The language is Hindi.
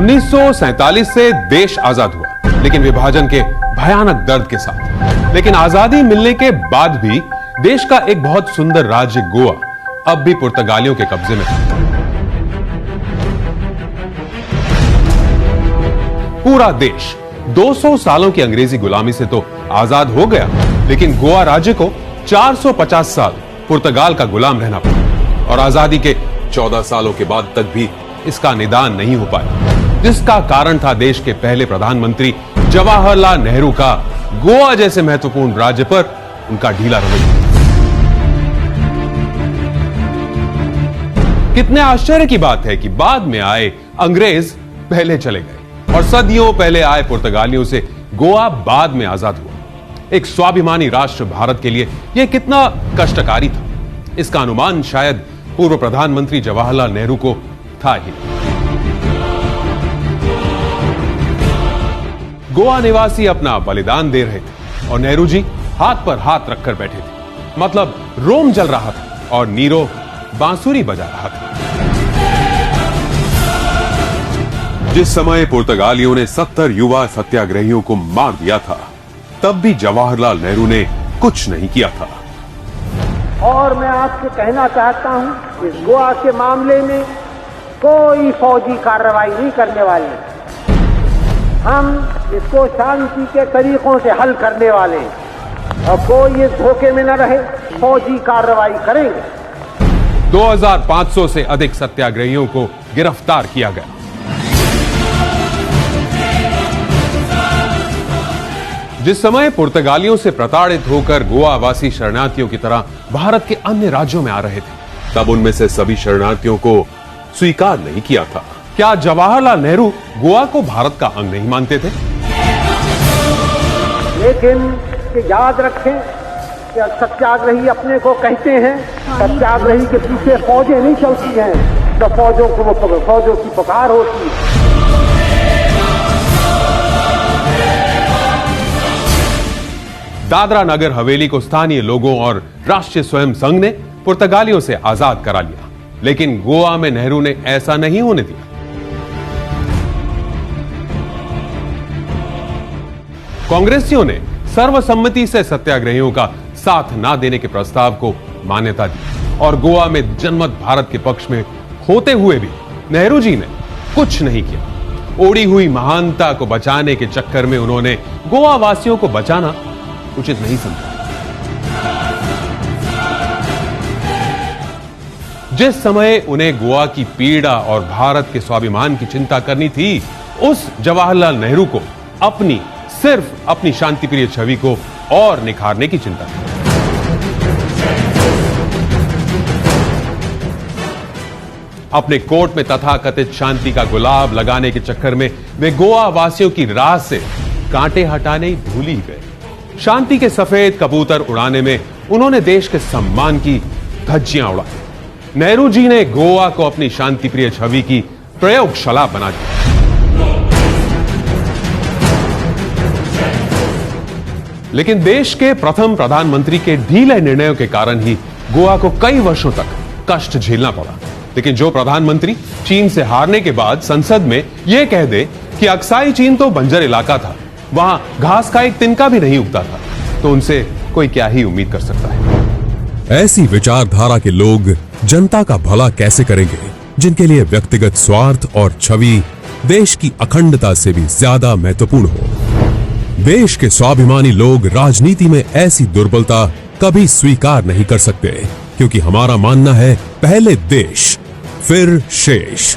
1947 से देश आजाद हुआ, लेकिन विभाजन के भयानक दर्द के साथ। लेकिन आजादी मिलने के बाद भी देश का एक बहुत सुंदर राज्य गोवा अब भी पुर्तगालियों के कब्जे में है। पूरा देश 200 सालों की अंग्रेजी गुलामी से तो आजाद हो गया, लेकिन गोवा राज्य को 450 साल पुर्तगाल का गुलाम रहना पड़ा और आजादी के 14 सालों के बाद तक भी इसका निदान नहीं हो पाया, जिसका कारण था देश के पहले प्रधानमंत्री जवाहरलाल नेहरू का गोवा जैसे महत्वपूर्ण राज्य पर उनका ढीला रवैया। कितने आश्चर्य की बात है कि बाद में आए अंग्रेज पहले चले गए और सदियों पहले आए पुर्तगालियों से गोवा बाद में आजाद हुआ। एक स्वाभिमानी राष्ट्र भारत के लिए यह कितना कष्टकारी था, इसका अनुमान शायद पूर्व प्रधानमंत्री जवाहरलाल नेहरू को था ही। गोवा निवासी अपना बलिदान दे रहे थे और नेहरू जी हाथ पर हाथ रखकर बैठे थे, मतलब रोम जल रहा था और नीरो बांसुरी बजा रहा था। जिस समय पुर्तगालियों ने 70 युवा सत्याग्रहियों को मार दिया था, तब भी जवाहरलाल नेहरू ने कुछ नहीं किया था। और मैं आपसे कहना चाहता हूं कि गोवा के मामले में कोई फौजी कार्रवाई नहीं करने वाले, हम इसको शांति के तरीकों से हल करने वाले और कोई इस धोखे में न रहे, फौजी कार्रवाई करेंगे। 2500 से अधिक सत्याग्रहियों को गिरफ्तार किया गया। जिस समय पुर्तगालियों से प्रताड़ित होकर गोवा वासी शरणार्थियों की तरह भारत के अन्य राज्यों में आ रहे थे, तब उनमें से सभी शरणार्थियों को स्वीकार नहीं किया था। क्या जवाहरलाल नेहरू गोवा को भारत का अंग नहीं मानते थे? लेकिन याद रखें कि सत्याग्रही अपने को कहते हैं, सत्याग्रही के पीछे फौजें नहीं चलती हैं, तो फौजों की पुकार होती है। दादरा नगर हवेली को स्थानीय लोगों और राष्ट्रीय स्वयं संघ ने पुर्तगालियों से आजाद करा लिया, लेकिन गोवा में नेहरू ने ऐसा नहीं होने दिया। कांग्रेसियों ने सर्वसम्मति से सत्याग्रहियों का साथ ना देने के प्रस्ताव को मान्यता दी और गोवा में जनमत भारत के पक्ष में होते हुए भी नेहरू जी ने कुछ नहीं किया। ओढ़ी हुई महानता को बचाने के चक्कर में उन्होंने गोवा वासियों को बचाना उचित नहीं समझा। जिस समय उन्हें गोवा की पीड़ा और भारत के स्वाभिमान की चिंता करनी थी, उस जवाहरलाल नेहरू को सिर्फ अपनी शांतिप्रिय छवि को और निखारने की चिंता थी। अपने कोर्ट में तथाकथित शांति का गुलाब लगाने के चक्कर में वे गोवा वासियों की राह से कांटे हटाने भूल ही गए। शांति के सफेद कबूतर उड़ाने में उन्होंने देश के सम्मान की धज्जियां उड़ाई। नेहरू जी ने गोवा को अपनी शांतिप्रिय छवि की प्रयोगशाला बना दिया। लेकिन देश के प्रथम प्रधानमंत्री के ढीले निर्णयों के कारण ही गोवा को कई वर्षों तक कष्ट झेलना पड़ा। लेकिन जो प्रधानमंत्री चीन से हारने के बाद संसद में यह कह दे कि अक्साई चीन तो बंजर इलाका था, वहां घास का एक तिनका भी नहीं उगता था, तो उनसे कोई क्या ही उम्मीद कर सकता है। ऐसी विचारधारा के लोग जनता का भला कैसे करेंगे, जिनके लिए व्यक्तिगत स्वार्थ और छवि देश की अखंडता से भी ज्यादा महत्वपूर्ण हो। देश के स्वाभिमानी लोग राजनीति में ऐसी दुर्बलता कभी स्वीकार नहीं कर सकते, क्योंकि हमारा मानना है, पहले देश फिर शेष।